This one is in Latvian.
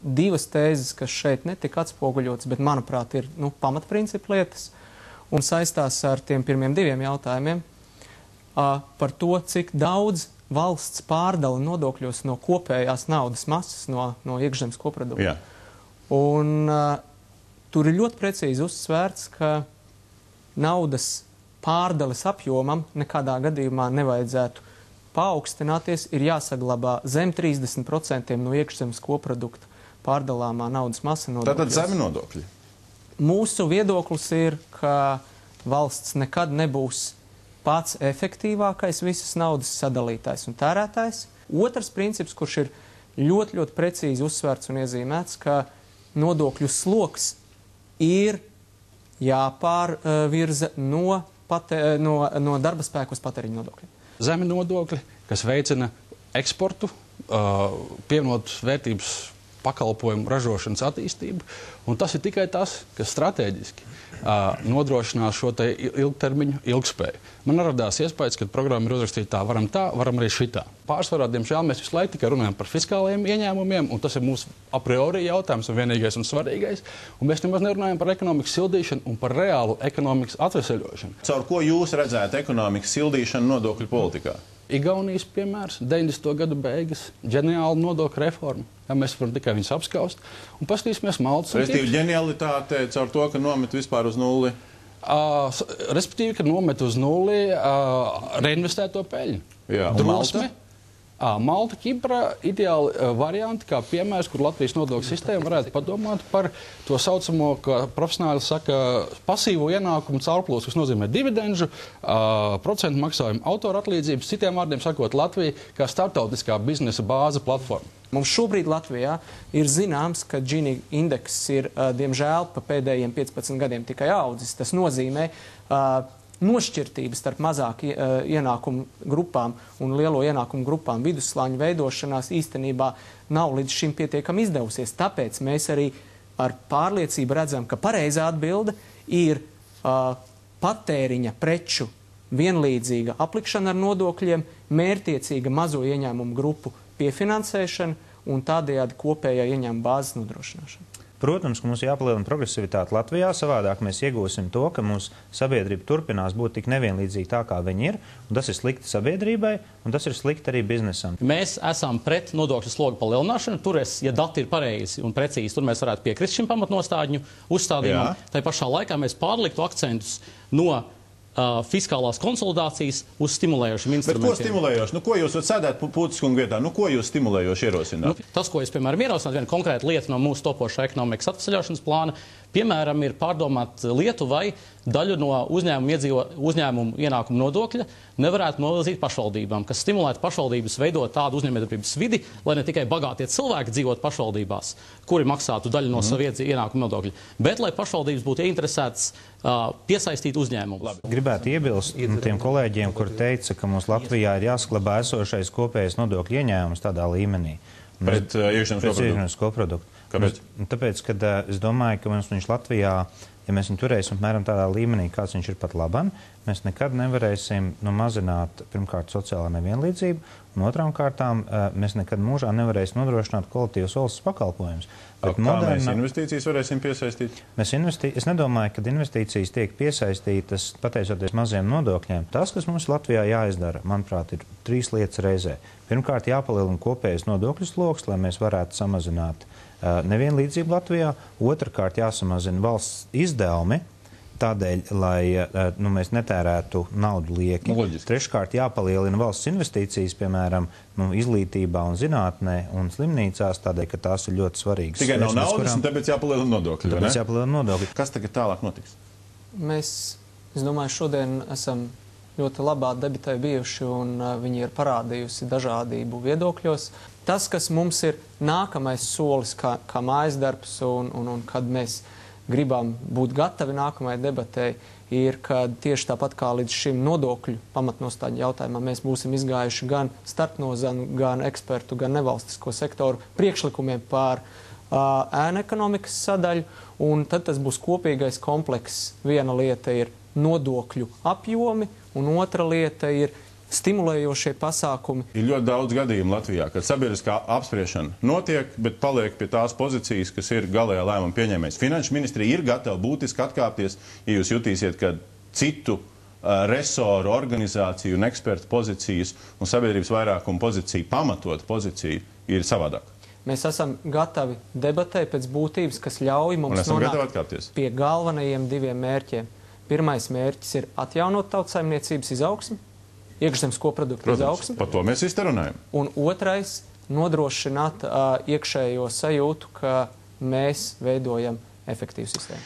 divas tēzes, kas šeit netika atspoguļotas, bet, manuprāt, ir pamatprincipu lietas un saistās ar tiem pirmiem diviem jautājumiem par to, cik daudz valsts pārdala nodokļos no kopējās naudas masas, no iekšzemes koprodukta. Jā. Un tur ir ļoti precīzi uzsvērts, ka naudas pārdales apjomam nekādā gadījumā nevajadzētu paaugstināties, ir jāsaglabā zem 30% no iekšzemes koprodukta pārdalāmā naudas masa nodokļos. Tātad zemi nodokļi? Mūsu viedoklis ir, ka valsts nekad nebūs pats efektīvākais visas naudas sadalītājs un tērētājs. Otrs princips, kurš ir ļoti, ļoti precīzi uzsvērts un iezīmēts, ka nodokļu sloks ir jāpārvirza no darba spēka uz patēriņu nodokļiem. Zemi nodokļi, kas veicina eksportu, pievienot vērtības pakalpojumu ražošanas attīstību, un tas ir tikai tas, kas strateģiski nodrošinās šo te ilgtermiņu ilgspēju. Man radās iespējas, ka programma ir uzrakstīta tā, varam arī šitā. Pārsvarā, diemžēl, mēs visu laiku tikai runājam par fiskālajiem ieņēmumiem, un tas ir mūsu a priori jautājums un vienīgais un svarīgais, un mēs nemaz nerunājam par ekonomikas sildīšanu un par reālu ekonomikas atveseļošanu. Caur ko jūs redzētu ekonomikas sildīšanu nodokļu politikā? Igaunijas piemērs, 90. gadu beigas, ģeniāla nodokļu reforma. Ja mēs varam tikai viņus apskaust un paskatīsimies Maltas un Respektīvi, ģenialitāte caur to, ka nomet vispār uz nulli? Respektīvi, ka nomet uz nulli reinvestēto peļņu. Jā, Drosme. Malta, Kipra ideāli varianti, kā piemērs, kur Latvijas nodokļu sistēma varētu padomāt par to saucamo, kā profesionāli saka, pasīvo ienākumu caurplūsmu, kas nozīmē dividendžu, procentu maksājumu, autora atlīdzības, citiem vārdiem sakot, Latvija kā starptautiskā biznesa bāze platforma. Mums šobrīd Latvijā ir zināms, ka Gini indeks ir, diemžēl, pa pēdējiem 15 gadiem tikai audzis. Tas nozīmē nošķirtības starp mazāk ienākumu grupām un lielo ienākumu grupām vidusslāņu veidošanās īstenībā nav līdz šim pietiekami izdevusies. Tāpēc mēs arī ar pārliecību redzam, ka pareizā atbilde ir patēriņa preču vienlīdzīga aplikšana ar nodokļiem, mērtiecīga mazo ieņēmumu grupu piefinansēšana un tādējādi kopējā ieņēmuma bāzes nodrošināšana. Protams, ka mums jāpalielina progresivitāte Latvijā, savādāk mēs iegūsim to, ka mūsu sabiedrība turpinās būt tik nevienlīdzīga tā, kā viņi ir, un tas ir slikti sabiedrībai, un tas ir slikti arī biznesam. Mēs esam pret nodokļu slogu palielināšanu, ja dati ir pareizi un precīzi, tur mēs varētu piekrist šim pamatnostādņu uzstādījumam. Tā pašā laikā mēs pārliktu akcentus no fiskālās konsolidācijas uz stimulējošiem instrumentiem. Bet ko stimulējoši? Ko jūs varat sēdēt Pūtis kunga vietā? Ko jūs stimulējoši ierosināt? Tas, ko es, piemēram, ierosinātu, viena konkrēta lieta no mūsu topošā ekonomikas atvesaļošanas plāna, piemēram, ir pārdomāt lietu, vai daļu no uzņēmumu ienākumu nodokļa nevarētu novirzīt pašvaldībām, kas stimulētu pašvaldības veidot tādu uzņēmējdarbības vidi, lai ne tikai bagātie cilvēki dzīvot pašvaldībās, kuri maksātu daļu no savu ienākumu nodokļa, bet lai pašvaldības būtu interesētas piesaistīt uzņēmumus. Gribētu iebilst tiem kolēģiem, kur teica, ka mums Latvijā ir jāsaglabā esošais kopējais nodokļu ieņēmums tādā līmenī. Pret iekšzemes koproduktu. Kāpēc? Tāpēc, ka es domāju, ka viņš Latvijā, ja mēs viņu turēsim apmēram tādā līmenī, kāds viņš ir pat laban, mēs nekad nevarēsim mazināt, pirmkārt, sociālā nevienlīdzību, un otrām kārtām mēs nekad mūžā nevarēsim nodrošināt kvalitīvas valsts pakalpojumus. Kā mēs investīcijas varēsim piesaistīt? Es nedomāju, ka investīcijas tiek piesaistītas pateicoties maziem nodokļiem. Tas, kas mums Latvijā jāizdara, manuprāt, ir 3 lietas reizē. Pirmkārt, jāpalielina kopējais nodokļu sloks, lai mēs varētu samazināt nevienlīdzību Latvijā. Otrakārt, jāsamazina valsts izdevumi, tādēļ, lai mēs netērētu naudu lieki. Treškārt, jāpalielina valsts investīcijas, piemēram, izglītībā un zinātnē un slimnīcās, tādēļ, ka tās ir ļoti svarīgas. Tikai nav naudas, un tāpēc jāpalielina nodokļi. Tāpēc jāpalielina nodokļi. Kas tagad tālāk notiks? Es domāju, šodien esam ļoti labā debatē bijuši, un viņi ir parādījusi dažādību viedokļos. Tas, kas mums ir nākamais solis, kā mājas darbs, un kad mēs gribam būt gatavi nākamajai debatei, ir, ka tieši tāpat kā līdz šim nodokļu pamatnostāļu jautājumā mēs būsim izgājuši gan starpnozanu, gan ekspertu, gan nevalstisko sektoru priekšlikumiem par ēnu ekonomikas sadaļu, un tad tas būs kopīgais komplekss. Viena lieta ir nodokļu apjomi, un otra lieta ir stimulējošie pasākumi. Ir ļoti daudz gadījumu Latvijā, kad sabiedriskā apspriešana notiek, bet paliek pie tās pozīcijas, kas ir galējā lēmuma pieņēmējs. Finanšu ministrija ir gatava būtiski atkāpties, ja jūs jutīsiet, ka citu resoru, organizāciju un ekspertu pozīcijas un sabiedrības vairākuma pozīcija, pamatot pozīcija, ir savādāk. Mēs esam gatavi debatēt pēc būtības, kas ļauj mums nonākt pie galvenajiem 2 mērķiem. Pirmais mērķis ir atjaunot tautsaimniecības izaugsmi, iekšzemes koproduktu izaugsmi. Par to mēs visi runājam. Un otrais - nodrošināt iekšējo sajūtu, ka mēs veidojam efektīvu sistēmu.